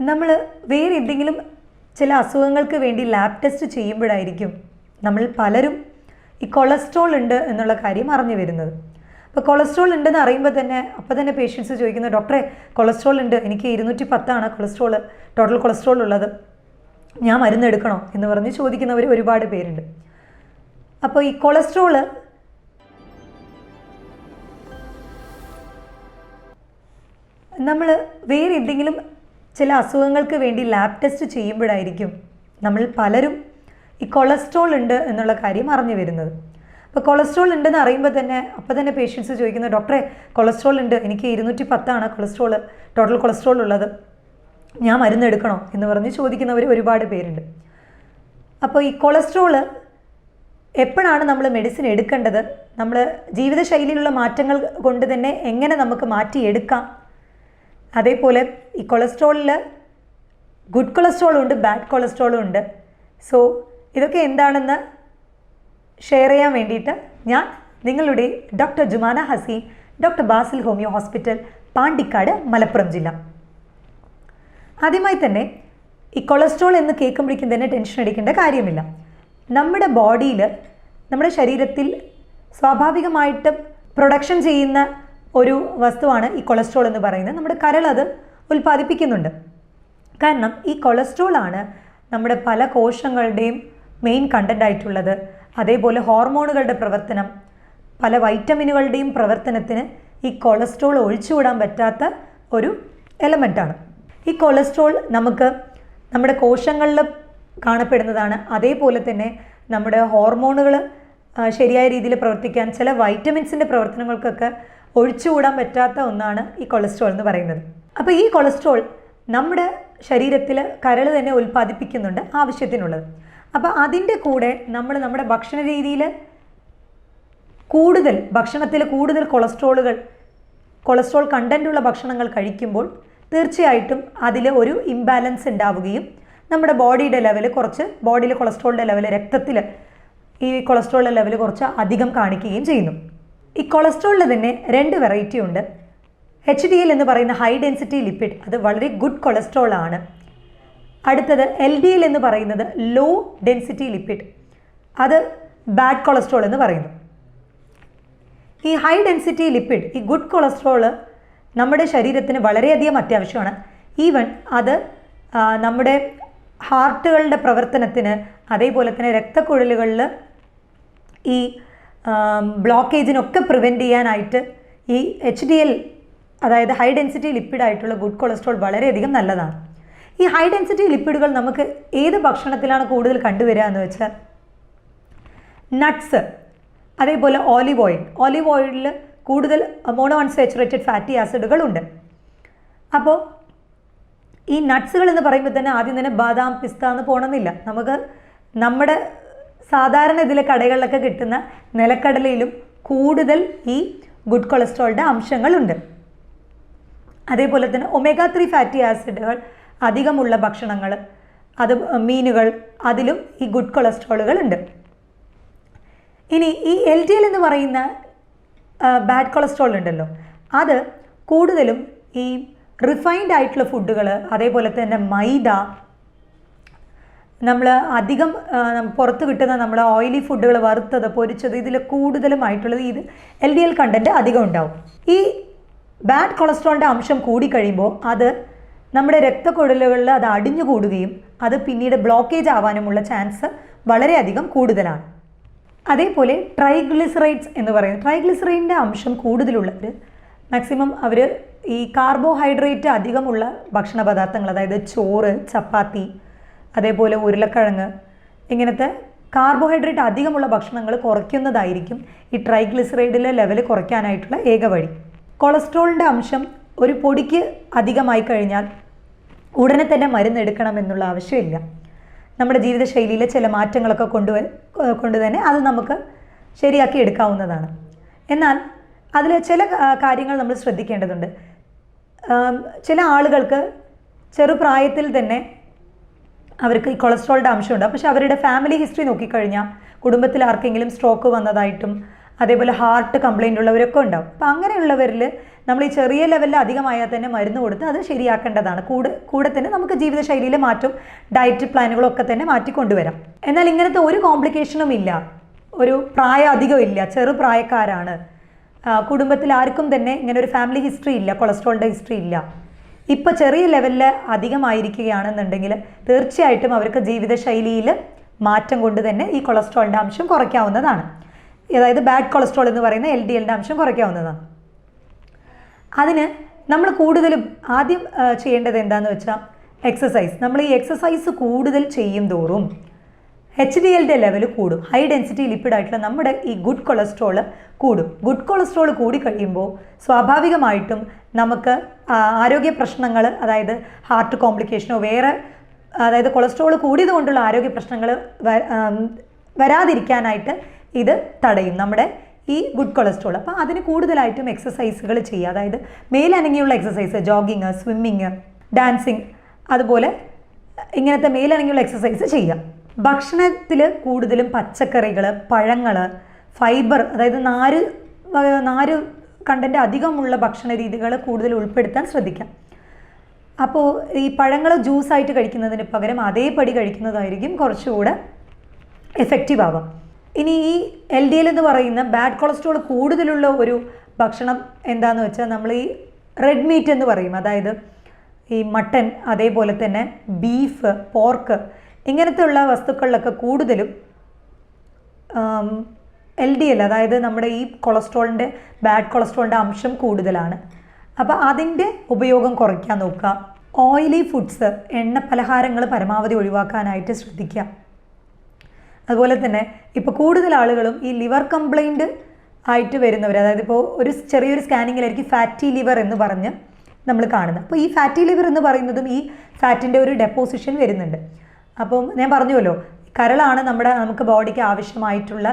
നമ്മൾ വേറെ എന്തെങ്കിലും ചില അസുഖങ്ങൾക്ക് വേണ്ടി ലാബ് ടെസ്റ്റ് ചെയ്യുമ്പോഴായിരിക്കും നമ്മൾ പലരും ഈ കൊളസ്ട്രോൾ ഉണ്ട് എന്നുള്ള കാര്യം അറിഞ്ഞു വരുന്നത്. അപ്പോൾ കൊളസ്ട്രോൾ ഉണ്ടെന്ന് അറിയുമ്പോൾ തന്നെ അപ്പോൾ തന്നെ പേഷ്യൻസ് ചോദിക്കുന്നു, ഡോക്ടറെ കൊളസ്ട്രോൾ ഉണ്ട്, എനിക്ക് 210 കൊളസ്ട്രോൾ ടോട്ടൽ കൊളസ്ട്രോൾ ഉള്ളത്, ഞാൻ മരുന്നെടുക്കണോ എന്ന് പറഞ്ഞ് ചോദിക്കുന്നവർ ഒരുപാട് പേരുണ്ട്. അപ്പോൾ ഈ കൊളസ്ട്രോൾ നമ്മൾ വേറെ എന്തെങ്കിലും ചില അസുഖങ്ങൾക്ക് വേണ്ടി ലാബ് ടെസ്റ്റ് ചെയ്യുമ്പോഴായിരിക്കും നമ്മൾ പലരും ഈ കൊളസ്ട്രോൾ ഉണ്ട് എന്നുള്ള കാര്യം അറിഞ്ഞു വരുന്നത്. അപ്പോൾ കൊളസ്ട്രോൾ ഉണ്ടെന്ന് അറിയുമ്പോൾ തന്നെ അപ്പോൾ തന്നെ പേഷ്യൻസ് ചോദിക്കുന്നു, ഡോക്ടറെ കൊളസ്ട്രോൾ ഉണ്ട്, എനിക്ക് 210 കൊളസ്ട്രോൾ ടോട്ടൽ കൊളസ്ട്രോൾ ഉള്ളത്, ഞാൻ മരുന്നെടുക്കണോ എന്ന് പറഞ്ഞ് ചോദിക്കുന്നവർ ഒരുപാട് പേരുണ്ട്. അപ്പോൾ ഈ കൊളസ്ട്രോൾ എപ്പോഴാണ് നമ്മൾ മെഡിസിൻ എടുക്കേണ്ടത്, നമ്മൾ ജീവിതശൈലിയിലുള്ള മാറ്റങ്ങൾ കൊണ്ട് തന്നെ എങ്ങനെ നമുക്ക് മാറ്റിയെടുക്കാം, അതേപോലെ ഈ കൊളസ്ട്രോളിൽ ഗുഡ് കൊളസ്ട്രോളും ഉണ്ട് ബാഡ് കൊളസ്ട്രോളും ഉണ്ട്. സോ ഇതൊക്കെ എന്താണെന്ന് ഷെയർ ചെയ്യാൻ വേണ്ടിയിട്ട് ഞാൻ നിങ്ങളുടെ doctor Jumana Haseen, doctor Basil homeo hospital, Pandikkad, Malappuram ജില്ല. ആദ്യമായി തന്നെ ഈ കൊളസ്ട്രോൾ എന്ന് കേൾക്കുമ്പോഴേക്കും തന്നെ ടെൻഷൻ അടിക്കേണ്ട കാര്യമില്ല. നമ്മുടെ ബോഡിയിൽ, നമ്മുടെ ശരീരത്തിൽ സ്വാഭാവികമായിട്ടും പ്രൊഡക്ഷൻ ചെയ്യുന്ന ഒരു വസ്തുവാണ് ഈ കൊളസ്ട്രോൾ എന്ന് പറയുന്നത്. നമ്മുടെ കരൾ അത് ഉൽപ്പാദിപ്പിക്കുന്നുണ്ട്. കാരണം ഈ കൊളസ്ട്രോളാണ് നമ്മുടെ പല കോശങ്ങളുടെയും മെയിൻ കണ്ടൻ്റ് ആയിട്ടുള്ളത്. അതേപോലെ ഹോർമോണുകളുടെ പ്രവർത്തനം, പല വൈറ്റമിനുകളുടെയും പ്രവർത്തനത്തിന് ഈ കൊളസ്ട്രോൾ ഒഴിച്ചുവിടാൻ പറ്റാത്ത ഒരു എലമെൻ്റാണ്. ഈ കൊളസ്ട്രോൾ നമുക്ക് നമ്മുടെ കോശങ്ങളിൽ കാണപ്പെടുന്നതാണ്. അതേപോലെ തന്നെ നമ്മുടെ ഹോർമോണുകൾ ശരിയായ രീതിയിൽ പ്രവർത്തിക്കാൻ, ചില വൈറ്റമിൻസിൻ്റെ പ്രവർത്തനങ്ങൾക്കൊക്കെ ഒഴിച്ചുകൂടാൻ പറ്റാത്ത ഒന്നാണ് ഈ കൊളസ്ട്രോൾ എന്ന് പറയുന്നത്. അപ്പോൾ ഈ കൊളസ്ട്രോൾ നമ്മുടെ ശരീരത്തിൽ കരൾ തന്നെ ഉൽപ്പാദിപ്പിക്കുന്നുണ്ട് ആവശ്യത്തിനുള്ളത്. അപ്പോൾ അതിൻ്റെ കൂടെ നമ്മൾ നമ്മുടെ ഭക്ഷണ രീതിയിൽ ഭക്ഷണത്തിൽ കൂടുതൽ കൊളസ്ട്രോൾ കണ്ടൻ്റുള്ള ഭക്ഷണങ്ങൾ കഴിക്കുമ്പോൾ തീർച്ചയായിട്ടും അതിൽ ഒരു ഇംബാലൻസ് ഉണ്ടാവുകയും നമ്മുടെ ബോഡിയിൽ കൊളസ്ട്രോളിൻ്റെ ലെവൽ, രക്തത്തിൽ ഈ കൊളസ്ട്രോളിൻ്റെ ലെവൽ കുറച്ച് അധികം കാണിക്കുകയും ചെയ്യുന്നു. ഈ കൊളസ്ട്രോളിൽ തന്നെ 2 വെറൈറ്റി ഉണ്ട്. HDL എന്ന് പറയുന്ന ഹൈ ഡെൻസിറ്റി ലിപ്പിഡ്, അത് വളരെ ഗുഡ് കൊളസ്ട്രോൾ ആണ്. അടുത്തത് LDL എന്ന് പറയുന്നത് ലോ ഡെൻസിറ്റി ലിപ്പിഡ്, അത് ബാഡ് കൊളസ്ട്രോൾ എന്ന് പറയുന്നു. ഈ ഹൈ ഡെൻസിറ്റി ലിപ്പിഡ്, ഈ ഗുഡ് കൊളസ്ട്രോൾ നമ്മുടെ ശരീരത്തിന് വളരെയധികം അത്യാവശ്യമാണ്. ഈവൻ അത് നമ്മുടെ ഹാർട്ടുകളുടെ പ്രവർത്തനത്തിന്, അതേപോലെ തന്നെ രക്തക്കുഴലുകളിൽ ഈ ബ്ലോക്കേജിനൊക്കെ പ്രിവെൻറ്റ് ചെയ്യാനായിട്ട് ഈ HDL, അതായത് ഹൈ ഡെൻസിറ്റി ലിപ്പിഡായിട്ടുള്ള ഗുഡ് കൊളസ്ട്രോൾ വളരെയധികം നല്ലതാണ്. ഈ ഹൈ ഡെൻസിറ്റി ലിപ്പിഡുകൾ നമുക്ക് ഏത് ഭക്ഷണത്തിലാണ് കൂടുതൽ കണ്ടുവരിക എന്ന് വെച്ചാൽ നട്ട്സ്, അതേപോലെ ഓലിവ് ഓയിലിൽ കൂടുതൽ മോണോ അൺസാച്ചുറേറ്റഡ് ഫാറ്റി ആസിഡുകളുണ്ട്. അപ്പോൾ ഈ നട്ട്സുകൾ എന്ന് പറയുമ്പോൾ തന്നെ ആദ്യം തന്നെ ബാദാം, പിസ്ത എന്ന് പോകണമെന്നില്ല. നമുക്ക് നമ്മുടെ സാധാരണ ഇതിലെ കടകളിലൊക്കെ കിട്ടുന്ന നിലക്കടലയിലും കൂടുതൽ ഈ ഗുഡ് കൊളസ്ട്രോളിൻ്റെ അംശങ്ങളുണ്ട്. അതേപോലെ തന്നെ ഒമേഗ 3 ഫാറ്റി ആസിഡുകൾ അധികമുള്ള ഭക്ഷണങ്ങൾ, അത് മീനുകൾ, അതിലും ഈ ഗുഡ് കൊളസ്ട്രോളുകൾ ഉണ്ട്. ഇനി ഈ LDL എന്ന് പറയുന്ന ബാഡ് കൊളസ്ട്രോൾ ഉണ്ടല്ലോ, അത് കൂടുതലും ഈ റിഫൈൻഡ് ആയിട്ടുള്ള ഫുഡുകൾ, അതേപോലെ തന്നെ മൈദ, നമ്മൾ അധികം പുറത്ത് കിട്ടുന്ന നമ്മൾ ഓയിലി ഫുഡുകൾ, വറുത്തത്, പൊരിച്ചത്, ഇതിൽ കൂടുതലുമായിട്ടുള്ളത് ഇത് LDL കണ്ടൻറ്റ് അധികം ഉണ്ടാവും. ഈ ബാഡ് കൊളസ്ട്രോളിൻ്റെ അംശം കൂടിക്കഴിയുമ്പോൾ അത് നമ്മുടെ രക്തക്കുഴലുകളിൽ അത് അടിഞ്ഞുകൂടുകയും അത് പിന്നീട് ബ്ലോക്കേജ് ആവാനുമുള്ള ചാൻസ് വളരെയധികം കൂടുതലാണ്. അതേപോലെ ട്രൈഗ്ലിസറൈഡ്സ് എന്ന് പറയുന്നത്, ട്രൈഗ്ലിസറൈഡിൻ്റെ അംശം കൂടുതലുള്ളവർ മാക്സിമം അവർ ഈ കാർബോഹൈഡ്രേറ്റ് അധികമുള്ള ഭക്ഷണ പദാർത്ഥങ്ങൾ, അതായത് ചോറ്, ചപ്പാത്തി, അതേപോലെ ഉരുളക്കിഴങ്ങ്, ഇങ്ങനത്തെ കാർബോഹൈഡ്രേറ്റ് അധികമുള്ള ഭക്ഷണങ്ങൾ കുറയ്ക്കുന്നതായിരിക്കും ഈ ട്രൈഗ്ലിസറൈഡിലെ ലെവൽ കുറയ്ക്കാനായിട്ടുള്ള ഏക വഴി. കൊളസ്ട്രോളിൻ്റെ അംശം ഒരു പൊടിക്ക് അധികമായി കഴിഞ്ഞാൽ ഉടനെ തന്നെ മരുന്നെടുക്കണമെന്നുള്ള ആവശ്യമില്ല. നമ്മുടെ ജീവിതശൈലിയിലെ ചില മാറ്റങ്ങളൊക്കെ കൊണ്ട് തന്നെ അത് നമുക്ക് ശരിയാക്കി എടുക്കാവുന്നതാണ്. എന്നാൽ അതിൽ ചില കാര്യങ്ങൾ നമ്മൾ ശ്രദ്ധിക്കേണ്ടതുണ്ട്. ചില ആളുകൾക്ക് ചെറുപ്രായത്തിൽ തന്നെ അവർക്ക് ഈ കൊളസ്ട്രോളിൻ്റെ അംശമുണ്ട്. പക്ഷെ അവരുടെ ഫാമിലി ഹിസ്റ്ററി നോക്കിക്കഴിഞ്ഞാൽ കുടുംബത്തിൽ ആർക്കെങ്കിലും സ്ട്രോക്ക് വന്നതായിട്ടും അതേപോലെ ഹാർട്ട് കംപ്ലയിൻ്റ് ഉള്ളവരൊക്കെ ഉണ്ടാവും. അപ്പോൾ അങ്ങനെയുള്ളവരിൽ നമ്മൾ ഈ ചെറിയ ലെവലിൽ അധികമായാൽ തന്നെ മരുന്ന് കൊടുത്ത് അത് ശരിയാക്കേണ്ടതാണ്. കൂടെ തന്നെ നമുക്ക് ജീവിതശൈലിയിലെ മാറ്റം, ഡയറ്റ് പ്ലാനുകളൊക്കെ തന്നെ മാറ്റിക്കൊണ്ടുവരാം. എന്നാൽ ഇങ്ങനത്തെ ഒരു കോംപ്ലിക്കേഷനും ഇല്ല, ഒരു പ്രായം അധികം ഇല്ല, ചെറുപ്രായക്കാരാണ്, കുടുംബത്തിൽ ആർക്കും തന്നെ ഇങ്ങനെ ഒരു ഫാമിലി ഹിസ്റ്ററി ഇല്ല, കൊളസ്ട്രോളിൻ്റെ ഹിസ്റ്ററി ഇല്ല, ഇപ്പോൾ ചെറിയ ലെവലിൽ അധികമായിരിക്കുകയാണെന്നുണ്ടെങ്കിൽ തീർച്ചയായിട്ടും അവർക്ക് ജീവിതശൈലിയിൽ മാറ്റം കൊണ്ട് തന്നെ ഈ കൊളസ്ട്രോളിൻ്റെ അംശം കുറയ്ക്കാവുന്നതാണ്. അതായത് ബാഡ് കൊളസ്ട്രോൾ എന്ന് പറയുന്ന LDLൻ്റെ അംശം കുറയ്ക്കാവുന്നതാണ്. അതിന് നമ്മൾ കൂടുതലും ആദ്യം ചെയ്യേണ്ടത് എന്താണെന്ന് വെച്ചാൽ എക്സസൈസ്. നമ്മൾ ഈ എക്സസൈസ് കൂടുതൽ ചെയ്യും തോറും HDLൻ്റെ ലെവൽ കൂടും. ഹൈ ഡെൻസിറ്റി ലിപ്പിഡ് ആയിട്ടുള്ള നമ്മുടെ ഈ ഗുഡ് കൊളസ്ട്രോൾ കൂടും. ഗുഡ് കൊളസ്ട്രോൾ കൂടി കഴിയുമ്പോൾ സ്വാഭാവികമായിട്ടും നമുക്ക് ആരോഗ്യ പ്രശ്നങ്ങൾ, അതായത് ഹാർട്ട് കോംപ്ലിക്കേഷനോ വേറെ, അതായത് കൊളസ്ട്രോൾ കൂടിയത് കൊണ്ടുള്ള ആരോഗ്യ പ്രശ്നങ്ങൾ വരാതിരിക്കാനായിട്ട് ഇത് തടയും നമ്മുടെ ഈ ഗുഡ് കൊളസ്ട്രോൾ. അപ്പോൾ അതിന് കൂടുതലായിട്ടും എക്സസൈസുകൾ ചെയ്യുക. അതായത് മേലനങ്ങിയുള്ള എക്സസൈസ്, ജോഗിങ്, സ്വിമ്മിങ്, ഡാൻസിങ്, അതുപോലെ ഇങ്ങനത്തെ മേലനങ്ങിയുള്ള എക്സസൈസ് ചെയ്യുക. ഭക്ഷണത്തിൽ കൂടുതലും പച്ചക്കറികൾ, പഴങ്ങൾ, ഫൈബർ, അതായത് നാര് കണ്ടന്റ് അധികമുള്ള ഭക്ഷണ രീതികൾ കൂടുതൽ ഉൾപ്പെടുത്താൻ ശ്രദ്ധിക്കാം. അപ്പോൾ ഈ പഴങ്ങൾ ജ്യൂസായിട്ട് കഴിക്കുന്നതിന് പകരം അതേപടി കഴിക്കുന്നതായിരിക്കും കുറച്ചുകൂടെ എഫക്റ്റീവ് ആവാം. ഇനി ഈ LDL എന്ന് പറയുന്ന ബാഡ് കൊളസ്ട്രോൾ കൂടുതലുള്ള ഒരു ഭക്ഷണം എന്താണെന്ന് വെച്ചാൽ നമ്മൾ ഈ റെഡ് മീറ്റ് എന്ന് പറയും. അതായത് ഈ മട്ടൻ, അതേപോലെ തന്നെ ബീഫ്, പോർക്ക്, ഇങ്ങനത്തെ ഉള്ള വസ്തുക്കളിലൊക്കെ കൂടുതലും LDL, അതായത് നമ്മുടെ ഈ കൊളസ്ട്രോളിൻ്റെ, ബാഡ് കൊളസ്ട്രോളിൻ്റെ അംശം കൂടുതലാണ്. അപ്പോൾ അതിൻ്റെ ഉപയോഗം കുറയ്ക്കാൻ നോക്കുക. ഓയിലി ഫുഡ്സ്, എണ്ണ പലഹാരങ്ങൾ പരമാവധി ഒഴിവാക്കാനായിട്ട് ശ്രദ്ധിക്കുക. അതുപോലെ തന്നെ ഇപ്പോൾ കൂടുതൽ ആളുകളും ഈ ലിവർ കംപ്ലൈൻറ്റ് ആയിട്ട് വരുന്നവർ, അതായത് ഇപ്പോൾ ഒരു ചെറിയൊരു സ്കാനിങ്ങിലായിരിക്കും ഫാറ്റി ലിവർ എന്ന് പറഞ്ഞ് നമ്മൾ കാണുന്നത്. അപ്പോൾ ഈ ഫാറ്റി ലിവർ എന്ന് പറയുന്നതും ഈ ഫാറ്റിൻ്റെ ഒരു ഡെപ്പോസിഷൻ വരുന്നുണ്ട്. അപ്പം ഞാൻ പറഞ്ഞുവല്ലോ, കരളാണ് നമുക്ക് ബോഡിക്ക് ആവശ്യമായിട്ടുള്ള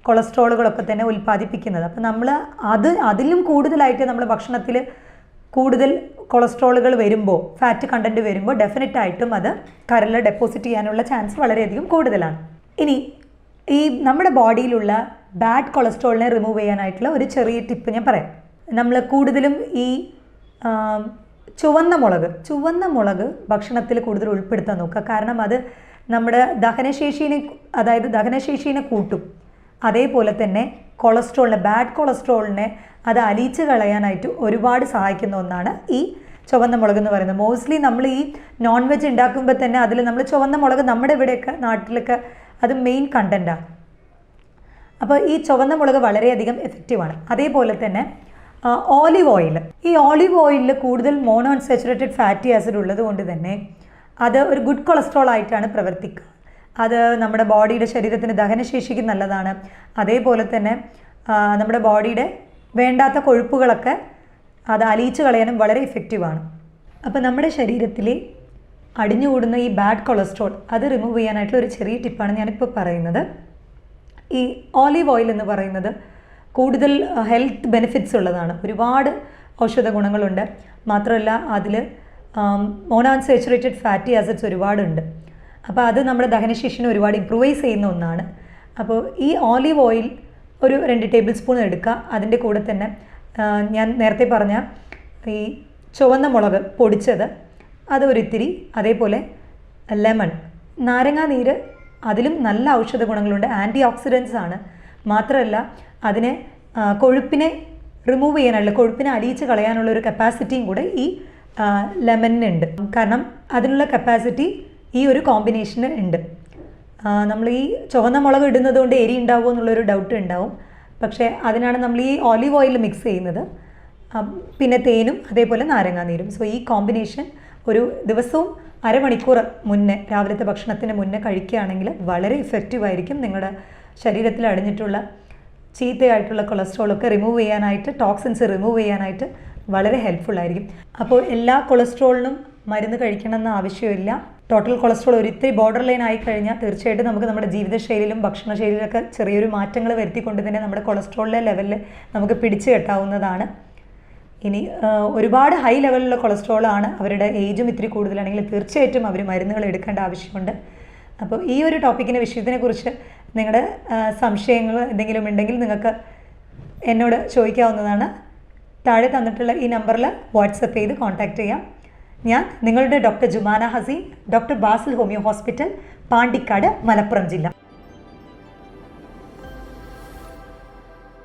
കൊളസ്ട്രോളുകളൊക്കെ തന്നെ ഉൽപ്പാദിപ്പിക്കുന്നത്. അപ്പം നമ്മൾ അതിലും കൂടുതലായിട്ട് നമ്മൾ ഭക്ഷണത്തിൽ കൂടുതൽ കൊളസ്ട്രോളുകൾ വരുമ്പോൾ, ഫാറ്റ് കണ്ടൻറ്റ് വരുമ്പോൾ ഡെഫിനറ്റായിട്ടും അത് കരളിൽ ഡെപ്പോസിറ്റ് ചെയ്യാനുള്ള ചാൻസ് വളരെയധികം കൂടുതലാണ്. ഇനി ഈ നമ്മുടെ ബോഡിയിലുള്ള ബാഡ് കൊളസ്ട്രോളിനെ റിമൂവ് ചെയ്യാനായിട്ടുള്ള ഒരു ചെറിയ ടിപ്പ് ഞാൻ പറയാം. നമ്മൾ കൂടുതലും ഈ ചുവന്ന മുളക് ഭക്ഷണത്തിൽ കൂടുതൽ ഉൾപ്പെടുത്താൻ നോക്കുക. കാരണം അത് നമ്മുടെ ദഹനശേഷീനെ കൂട്ടും. അതേപോലെ തന്നെ ബാഡ് കൊളസ്ട്രോളിനെ അത് അലിയിച്ച് കളയാനായിട്ട് ഒരുപാട് സഹായിക്കുന്ന ഒന്നാണ് ഈ ചുവന്ന മുളക് എന്ന് പറയുന്നത്. മോസ്റ്റ്ലി നമ്മൾ ഈ നോൺ വെജ് ഉണ്ടാക്കുമ്പോൾ തന്നെ അതിൽ നമ്മൾ ചുവന്ന മുളക്, നമ്മുടെ ഇവിടെയൊക്കെ നാട്ടിലൊക്കെ അത് മെയിൻ കണ്ടൻറ്റാണ്. അപ്പോൾ ഈ ചുവന്ന മുളക് വളരെയധികം എഫക്റ്റീവാണ്. അതേപോലെ തന്നെ ഓലിവ് ഓയിലിൽ കൂടുതൽ മോണോ അൺസാച്ചുറേറ്റഡ് ഫാറ്റി ആസിഡ് ഉള്ളത് കൊണ്ട് തന്നെ അത് ഒരു ഗുഡ് കൊളസ്ട്രോൾ ആയിട്ടാണ് പ്രവർത്തിക്കുക. അത് നമ്മുടെ ബോഡിയുടെ ശരീരത്തിന് ദഹനശേഷിക്ക് നല്ലതാണ്. അതേപോലെ തന്നെ നമ്മുടെ ബോഡിയുടെ വേണ്ടാത്ത കൊഴുപ്പുകളൊക്കെ അത് അലിയിച്ച് കളയാനും വളരെ ഇഫക്റ്റീവാണ്. അപ്പോൾ നമ്മുടെ ശരീരത്തിൽ അടിഞ്ഞുകൂടുന്ന ഈ ബാഡ് കൊളസ്ട്രോൾ അത് റിമൂവ് ചെയ്യാനായിട്ടുള്ള ഒരു ചെറിയ ടിപ്പാണ് ഞാനിപ്പോൾ പറയുന്നത്. ഈ ഓലിവ് ഓയിൽ എന്ന് പറയുന്നത് കൂടുതൽ ഹെൽത്ത് ബെനിഫിറ്റ്സ് ഉള്ളതാണ്. ഒരുപാട് ഔഷധ ഗുണങ്ങളുണ്ട്. മാത്രമല്ല അതിൽ മോണോ അൺസാച്ചുറേറ്റഡ് ഫാറ്റി ആസിഡ്സ് ഒരുപാടുണ്ട്. അപ്പോൾ അത് നമ്മുടെ ദഹനശേഷിനെ ഒരുപാട് ഇംപ്രൂവൈസ് ചെയ്യുന്ന ഒന്നാണ്. അപ്പോൾ ഈ ഓലിവ് ഓയിൽ ഒരു 2 ടേബിൾ സ്പൂൺ എടുക്കുക. അതിൻ്റെ കൂടെ തന്നെ ഞാൻ നേരത്തെ പറഞ്ഞ ഈ ചുവന്ന മുളക് പൊടിച്ചത് അത് ഒരിത്തിരി, അതേപോലെ ലെമൺ, നാരങ്ങാ നീര്, അതിലും നല്ല ഔഷധ ഗുണങ്ങളുണ്ട്, ആൻറ്റി ഓക്സിഡൻസ് ആണ്. മാത്രമല്ല അതിനെ കൊഴുപ്പിനെ റിമൂവ് ചെയ്യാനുള്ള, കൊഴുപ്പിനെ അലിയിച്ച് കളയാനുള്ള ഒരു കപ്പാസിറ്റിയും കൂടെ ഈ ലെമണിനുണ്ട്. കാരണം അതിനുള്ള കപ്പാസിറ്റി ഈ ഒരു കോമ്പിനേഷന് ഉണ്ട്. നമ്മൾ ഈ ചുവന്ന മുളക് ഇടുന്നത് കൊണ്ട് എരി ഉണ്ടാവുമോ എന്നുള്ളൊരു ഡൗട്ട് ഉണ്ടാവും. പക്ഷേ അതിനാണ് നമ്മൾ ഈ ഓലിവ് ഓയിൽ മിക്സ് ചെയ്യുന്നത്, പിന്നെ തേനും അതേപോലെ നാരങ്ങാനീരും. സോ ഈ കോമ്പിനേഷൻ ഒരു ദിവസവും അരമണിക്കൂർ മുന്നേ, രാവിലത്തെ ഭക്ഷണത്തിന് മുന്നേ കഴിക്കുകയാണെങ്കിൽ വളരെ ഇഫക്റ്റീവായിരിക്കും. നിങ്ങളുടെ ശരീരത്തിൽ അടിഞ്ഞിട്ടുള്ള ചീത്തയായിട്ടുള്ള കൊളസ്ട്രോളൊക്കെ റിമൂവ് ചെയ്യാനായിട്ട്, ടോക്സിൻസ് റിമൂവ് ചെയ്യാനായിട്ട് വളരെ ഹെൽപ്ഫുൾ ആയിരിക്കും. അപ്പോൾ എല്ലാ കൊളസ്ട്രോളിനും മരുന്ന് കഴിക്കണമെന്ന് ആവശ്യമില്ല. ടോട്ടൽ കൊളസ്ട്രോൾ ഒരിത്തിരി ബോർഡർ ലൈൻ ആയിക്കഴിഞ്ഞാൽ തീർച്ചയായിട്ടും നമുക്ക് നമ്മുടെ ജീവിതശൈലിയിലും ഭക്ഷണശൈലിയിലൊക്കെ ചെറിയൊരു മാറ്റങ്ങൾ വരുത്തിക്കൊണ്ട് തന്നെ നമ്മുടെ കൊളസ്ട്രോളിലെ ലെവലിൽ നമുക്ക് പിടിച്ചു കെട്ടാവുന്നതാണ്. ഇനി ഒരുപാട് ഹൈ ലെവലിലുള്ള കൊളസ്ട്രോളാണ്, അവരുടെ ഏജും ഇത്തിരി കൂടുതലാണെങ്കിൽ തീർച്ചയായിട്ടും അവർ മരുന്നുകൾ എടുക്കേണ്ട ആവശ്യമുണ്ട്. അപ്പോൾ ഈ ഒരു വിഷയത്തിനെക്കുറിച്ച് നിങ്ങളുടെ സംശയങ്ങൾ എന്തെങ്കിലും ഉണ്ടെങ്കിൽ നിങ്ങൾക്ക് എന്നോട് ചോദിക്കാവുന്നതാണ്. താഴെ തന്നിട്ടുള്ള ഈ നമ്പറിൽ വാട്സപ്പ് ചെയ്ത് കോൺടാക്റ്റ് ചെയ്യാം. ഞാൻ നിങ്ങളുടെ doctor Jumana Haseen, doctor Basil homeo hospital, Pandikkad, Malappuram ജില്ല.